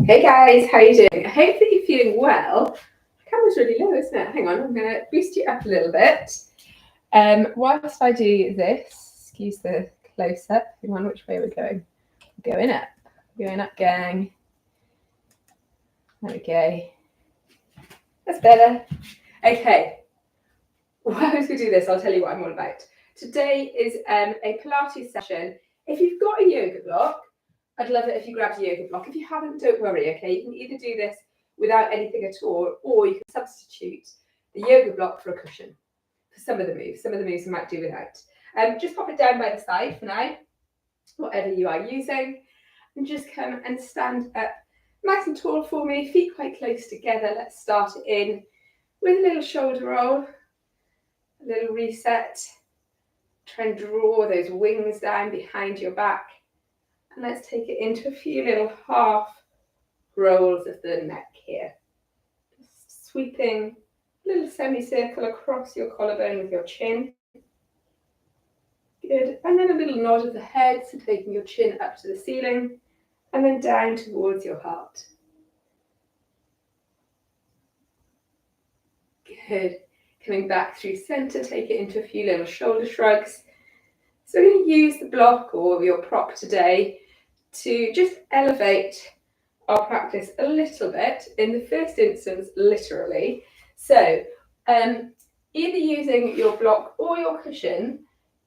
Hey guys, how are you doing? I hope that you're feeling well. The camera's really low, isn't it? Hang on, I'm going to boost you up a little bit. Whilst I do this, excuse the close-up. Hang on, which way we're going? We're going up, gang. There we go. That's better. Okay, whilst we do this, I'll tell you what I'm all about. Today is a Pilates session. If you've got a yoga block, I'd love it if you grabbed a yoga block. If you haven't, don't worry, okay? You can either do this without anything at all, or you can substitute the yoga block for a cushion for some of the moves. Some of the moves you might do without. Just pop it down by the side for now, whatever you are using, and just come and stand up nice and tall for me, feet quite close together. Let's start it in with a little shoulder roll, a little reset. Try and draw those wings down behind your back. And let's take it into a few little half rolls of the neck here. Just sweeping a little semicircle across your collarbone with your chin. Good. And then a little nod of the head, so taking your chin up to the ceiling and then down towards your heart. Good. Coming back through center, take it into a few little shoulder shrugs. So we're going to use the block or your prop today to just elevate our practice a little bit, in the first instance, literally. So either using your block or your cushion,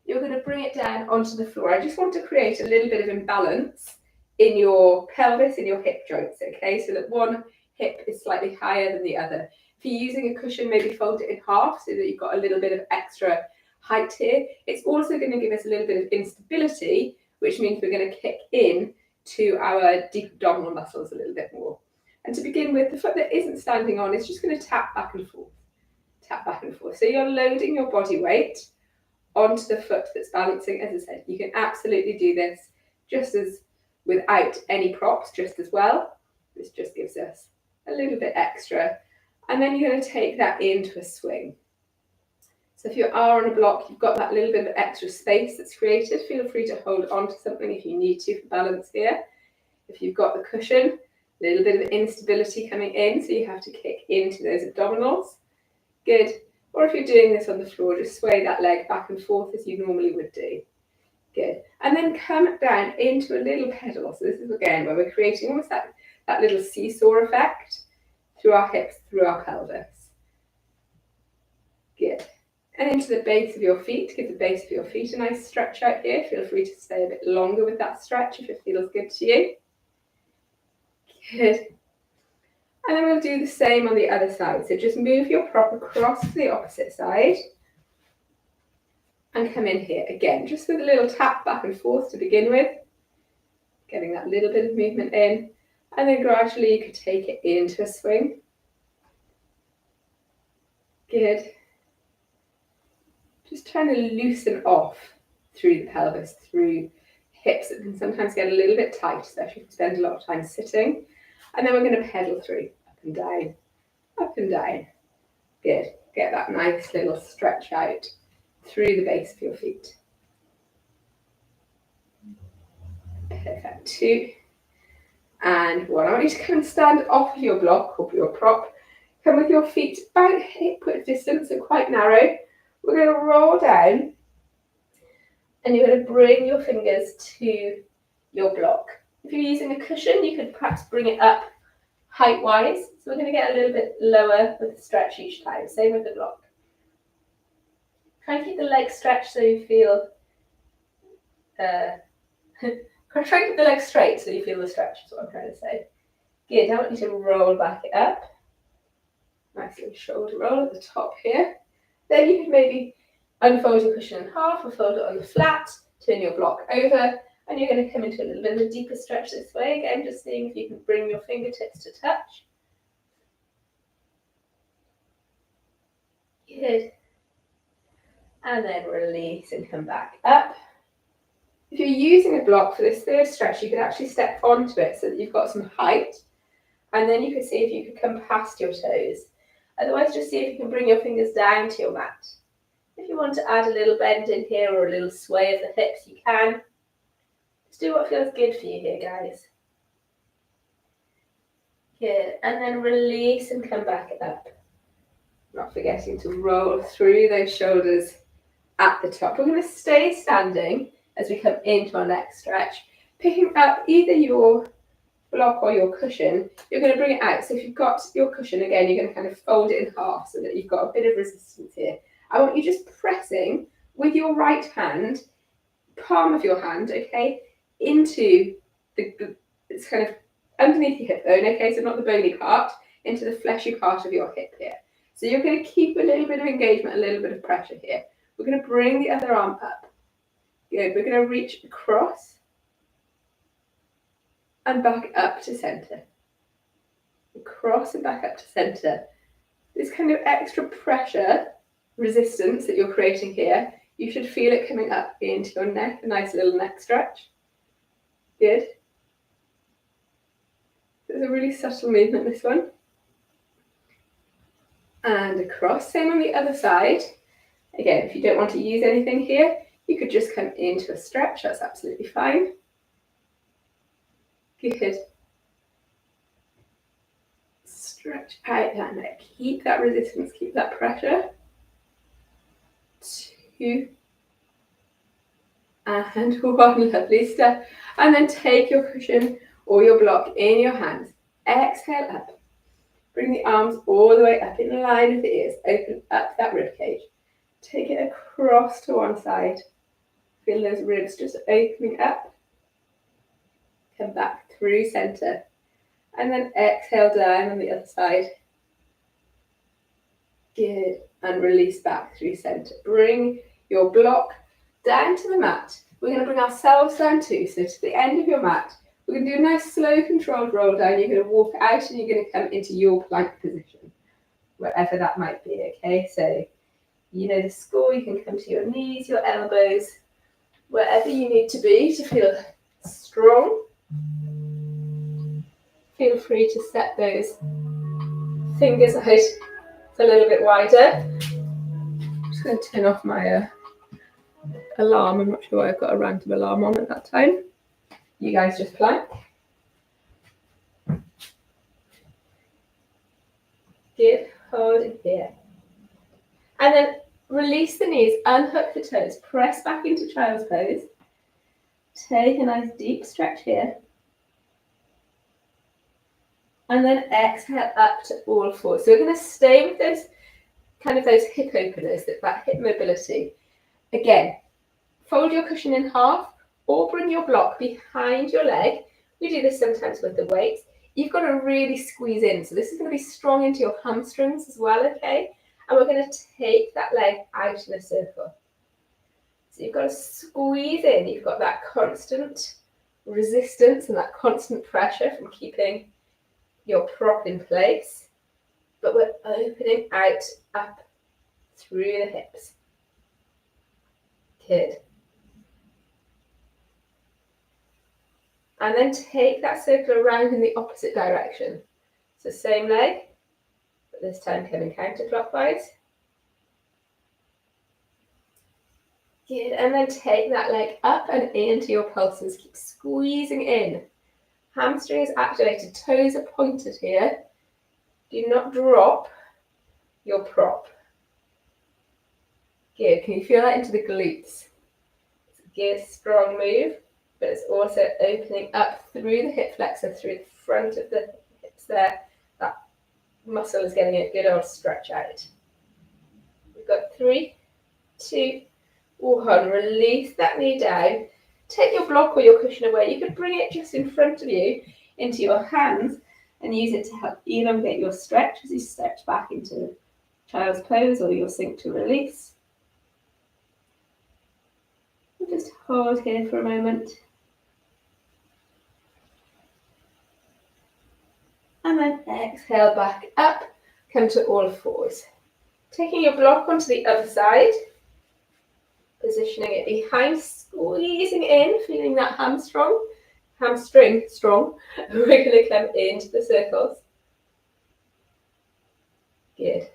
you're going to bring it down onto the floor. I just want to create a little bit of imbalance in your pelvis, in your hip joints, okay? So that one hip is slightly higher than the other. If you're using a cushion, maybe fold it in half so that you've got a little bit of extra height here. It's also going to give us a little bit of instability, which means we're going to kick in to our deep abdominal muscles a little bit more. And to begin with, the foot that isn't standing on is just going to tap back and forth. Tap back and forth. So you're loading your body weight onto the foot that's balancing. As I said, you can absolutely do this just as without any props, just as well. This just gives us a little bit extra. And then you're going to take that into a swing. So if you are on a block, you've got that little bit of extra space that's created. Feel free to hold on to something if you need to for balance here. If you've got the cushion, a little bit of instability coming in, so you have to kick into those abdominals. Good. Or if you're doing this on the floor, just sway that leg back and forth as you normally would do. Good. And then come down into a little pedal. So this is again where we're creating almost that little seesaw effect through our hips, through our pelvis. Good. And into the base of your feet. Give the base of your feet a nice stretch out here. Feel free to stay a bit longer with that stretch if it feels good to you. Good. And then we'll do the same on the other side. So just move your prop across to the opposite side. And come in here again, just with a little tap back and forth to begin with. Getting that little bit of movement in. And then gradually you could take it into a swing. Good. Just trying to loosen off through the pelvis, through hips that can sometimes get a little bit tight, especially if you spend a lot of time sitting. And then we're going to pedal through, up and down, up and down. Good. Get that nice little stretch out through the base of your feet. Perfect. 2. And 1. I want you to come and stand off of your block or your prop. Come with your feet about hip width distance, so quite narrow. We're going to roll down and you're going to bring your fingers to your block. If you're using a cushion, you could perhaps bring it up height-wise. So we're going to get a little bit lower with the stretch each time. Same with the block. Try and keep the legs stretched so you feel... try and keep the legs straight so you feel the stretch, is what I'm trying to say. Good, I want you to roll back it up. Nice little shoulder roll at the top here. Then you can maybe unfold your cushion in half or fold it on the flat, turn your block over, and you're going to come into a little bit of a deeper stretch this way. Again, just seeing if you can bring your fingertips to touch. Good. And then release and come back up. If you're using a block for this third stretch, you could actually step onto it so that you've got some height. And then you could see if you could come past your toes. Otherwise, just see if you can bring your fingers down to your mat. If you want to add a little bend in here or a little sway of the hips, you can. Just do what feels good for you here, guys. Good. And then release and come back up. Not forgetting to roll through those shoulders at the top. We're going to stay standing as we come into our next stretch, picking up either your block or your cushion. You're going to bring it out. So if you've got your cushion, again, you're going to kind of fold it in half so that you've got a bit of resistance here. I want you just pressing with your right hand, palm of your hand, okay, into it's kind of underneath your hip bone, okay, so not the bony part, into the fleshy part of your hip here. So you're going to keep a little bit of engagement, a little bit of pressure here. We're going to bring the other arm up. Good. We're going to reach across and back up to center. Across and back up to center. This kind of extra pressure, resistance that you're creating here, you should feel it coming up into your neck, a nice little neck stretch. Good. It's a really subtle movement, this one. And across, same on the other side. Again, if you don't want to use anything here, you could just come into a stretch, that's absolutely fine. Good. Stretch out that neck, keep that resistance, keep that pressure. 2, and 1, lovely step. And then take your cushion or your block in your hands. Exhale up. Bring the arms all the way up in line with the ears. Open up that rib cage. Take it across to one side. Feel those ribs just opening up. Come back through center. And then exhale down on the other side. Good. And release back through center. Bring your block down to the mat. We're going to bring ourselves down too. So to the end of your mat. We're going to do a nice slow controlled roll down. You're going to walk out and you're going to come into your plank position. Wherever that might be, okay? So you know the score. You can come to your knees, your elbows, wherever you need to be to feel strong. Feel free to set those fingers out a little bit wider. I'm just going to turn off my alarm. I'm not sure why I've got a random alarm on at that time. You guys just plank. Good. Hold it here. And then release the knees, unhook the toes, press back into child's pose. Take a nice deep stretch here. And then exhale up to all fours. So we're going to stay with those those hip openers, that hip mobility. Again, fold your cushion in half or bring your block behind your leg. We do this sometimes with the weights. You've got to really squeeze in. So this is going to be strong into your hamstrings as well, okay? And we're going to take that leg out in a circle. So you've got to squeeze in. You've got that constant resistance and that constant pressure from keeping your prop in place. But we're opening out, up, through the hips. Good. And then take that circle around in the opposite direction. So same leg, but this time coming counterclockwise. Good, and then take that leg up and into your pulses. Keep squeezing in. Hamstrings activated, toes are pointed here. Do not drop your prop. Good, can you feel that into the glutes? It's a good, strong move, but it's also opening up through the hip flexor, through the front of the hips there. That muscle is getting a good old stretch out. We've got 3, 2, 1. Release that knee down. Take your block or your cushion away. You could bring it just in front of you into your hands and use it to help elongate your stretch as you stretch back into child's pose or your sink to release. We'll just hold here for a moment. And then exhale back up, come to all fours. Taking your block onto the other side, positioning it behind, squeezing in, feeling that hamstring strong. We're going to come into the circles. Good.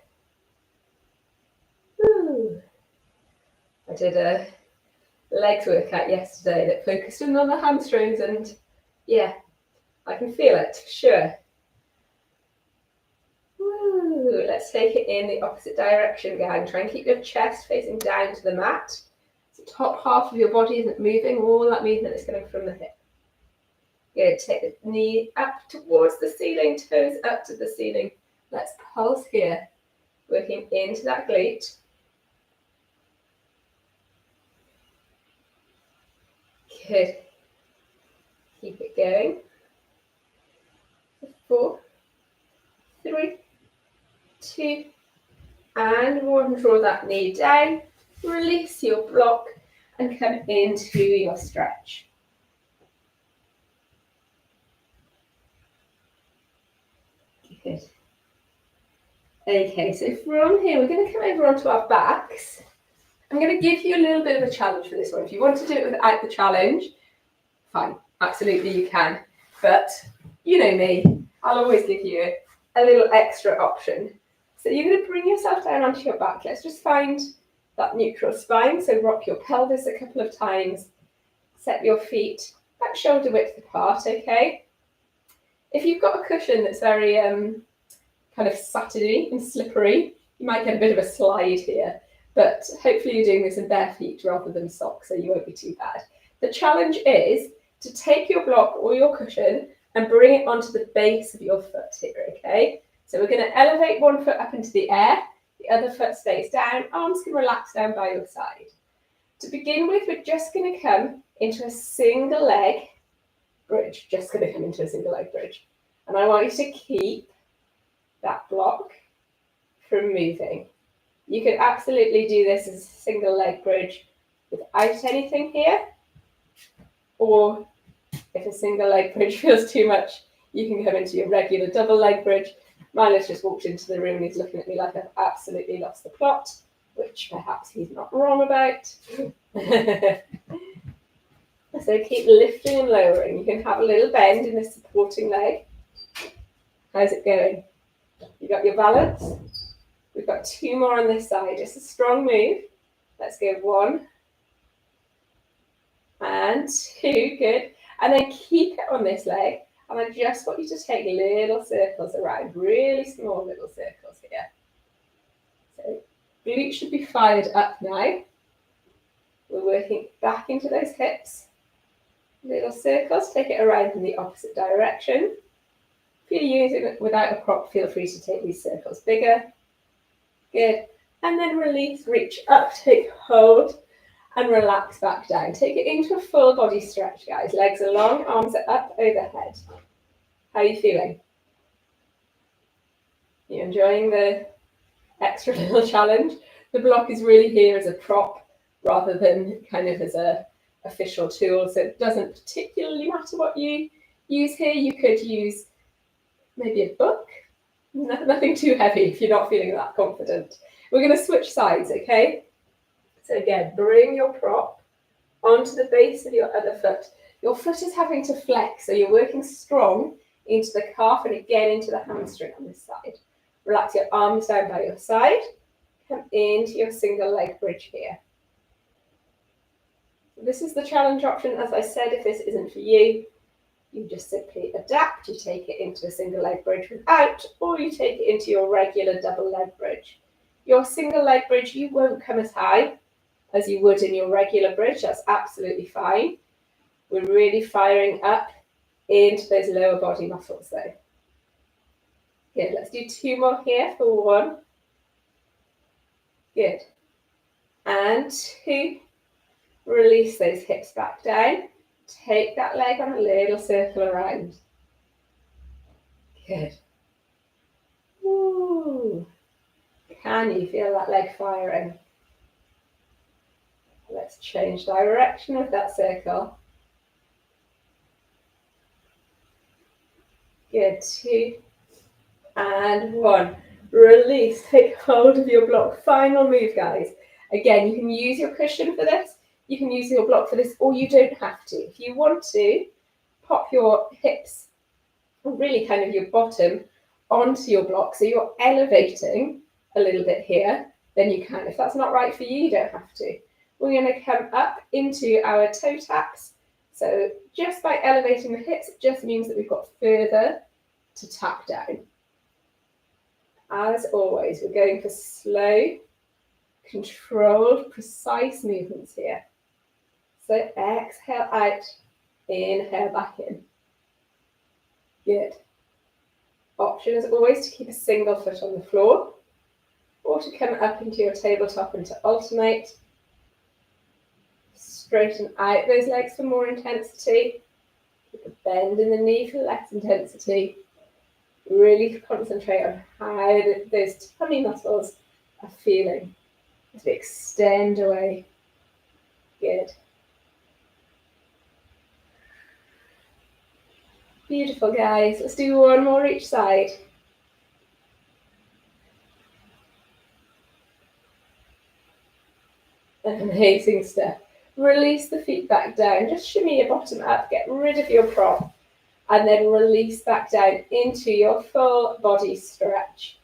Woo. I did a legs workout yesterday that focused in on the hamstrings, and yeah, I can feel it, for sure. Good. Let's take it in the opposite direction again. Try and keep your chest facing down to the mat. The top half of your body isn't moving. All that movement is coming from the hip. Good. Take the knee up towards the ceiling, toes up to the ceiling. Let's pulse here. Working into that glute. Good. Keep it going. 4, 3, 2, and 1. Draw that knee down. Release your block and come into your stretch. Good. Okay, so from here, we're going to come over onto our backs. I'm going to give you a little bit of a challenge for this one. If you want to do it without the challenge, fine, absolutely you can. But you know me, I'll always give you a little extra option. So you're going to bring yourself down onto your back. Let's just find that neutral spine. So rock your pelvis a couple of times. Set your feet back shoulder width apart, okay? If you've got a cushion that's very kind of satiny and slippery, you might get a bit of a slide here. But hopefully you're doing this in bare feet rather than socks, so you won't be too bad. The challenge is to take your block or your cushion and bring it onto the base of your foot here, okay? So we're going to elevate one foot up into the air, the other foot stays down, arms can relax down by your side. To begin with, we're just going to come into a single leg bridge, just going to come into a single leg bridge. And I want you to keep that block from moving. You could absolutely do this as a single leg bridge without anything here, or if a single leg bridge feels too much, you can come into your regular double leg bridge. Milo's just walked into the room and he's looking at me like I've absolutely lost the plot, which perhaps he's not wrong about. So keep lifting and lowering. You can have a little bend in the supporting leg. How's it going? You got your balance? We've got 2 more on this side. It's a strong move. Let's go 1 and 2. Good. And then keep it on this leg. And I just want you to take little circles around, really small little circles here. So glutes should be fired up now. We're working back into those hips. Little circles, take it around in the opposite direction. If you're using it without a prop, feel free to take these circles bigger. Good. And then release, reach up, take hold, and relax back down. Take it into a full body stretch, guys. Legs are long, arms are up overhead. How are you feeling? You enjoying the extra little challenge? The block is really here as a prop rather than kind of as a official tool. So it doesn't particularly matter what you use here. You could use maybe a book. Nothing too heavy if you're not feeling that confident. We're going to switch sides, okay? So again, bring your prop onto the base of your other foot. Your foot is having to flex, so you're working strong into the calf and again into the hamstring on this side. Relax your arms down by your side. Come into your single leg bridge here. This is the challenge option. As I said, if this isn't for you, you just simply adapt. You take it into a single leg bridge without, or you take it into your regular double leg bridge. Your single leg bridge, you won't come as high as you would in your regular bridge. That's absolutely fine. We're really firing up into those lower body muscles though. Good, let's do 2 more here for 1. Good. And 2. Release those hips back down. Take that leg on a little circle around. Good. Ooh. Can you feel that leg firing? Let's change direction with that circle. Good. 2 and 1. Release. Take hold of your block. Final move, guys. Again, you can use your cushion for this. You can use your block for this, or you don't have to. If you want to, pop your hips, or really kind of your bottom, onto your block, so you're elevating a little bit here, then you can. If that's not right for you, you don't have to. We're going to come up into our toe taps. So just by elevating the hips, it just means that we've got further to tap down. as always, we're going for slow, controlled, precise movements here. So exhale out, inhale back in. Good. Option is always to keep a single foot on the floor, or to come up into your tabletop and to alternate. Straighten out those legs for more intensity. Keep a bend in the knee for less intensity. Really concentrate on how those tummy muscles are feeling as we extend away. Good. Beautiful, guys. Let's do one more each side. Amazing stuff. Release the feet back down. Just shimmy your bottom up. Get rid of your prop. And then release back down into your full body stretch.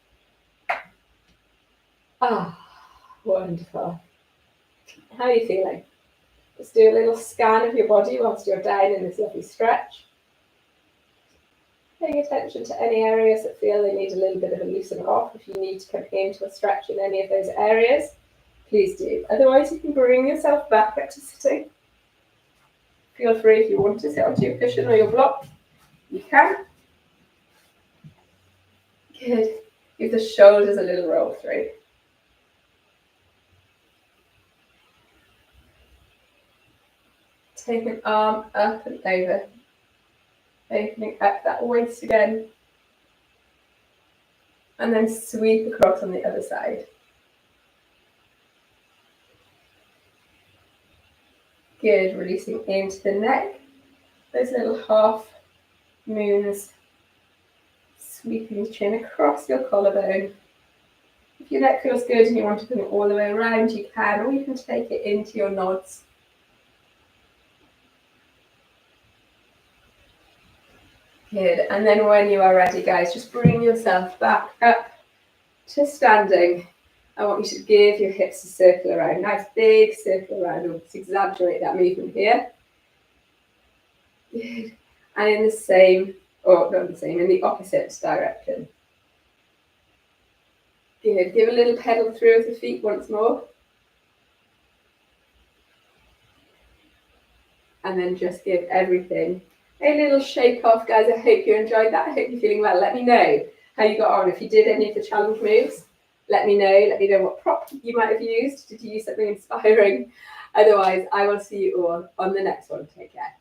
Wonderful. How are you feeling? Just do a little scan of your body whilst you're down in this lovely stretch. Paying attention to any areas that feel they need a little bit of a loosen off. If you need to come into a stretch in any of those areas, please do. Otherwise, you can bring yourself back up to sitting. Feel free, if you want to sit onto your cushion or your block, you can. Good. Give the shoulders a little roll through. Take an arm up and over. Opening up that waist again. And then sweep across on the other side. Good, releasing into the neck. Those little half moons. Sweeping the chin across your collarbone. If your neck feels good and you want to bring it all the way around, you can, or you can take it into your nods. Good, and then when you are ready, guys, just bring yourself back up to standing. I want you to give your hips a circle around, nice big circle around. We'll just exaggerate that movement here. Good, and in the same, or not the same, in the opposite direction. Good, give a little pedal through with the feet once more. And then just give everything a little shake off, guys. I hope you enjoyed that. I hope you're feeling well. Let me know how you got on. If you did any of the challenge moves, let me know. Let me know what prop you might have used. Did you use something inspiring? Otherwise, I will see you all on the next one. Take care.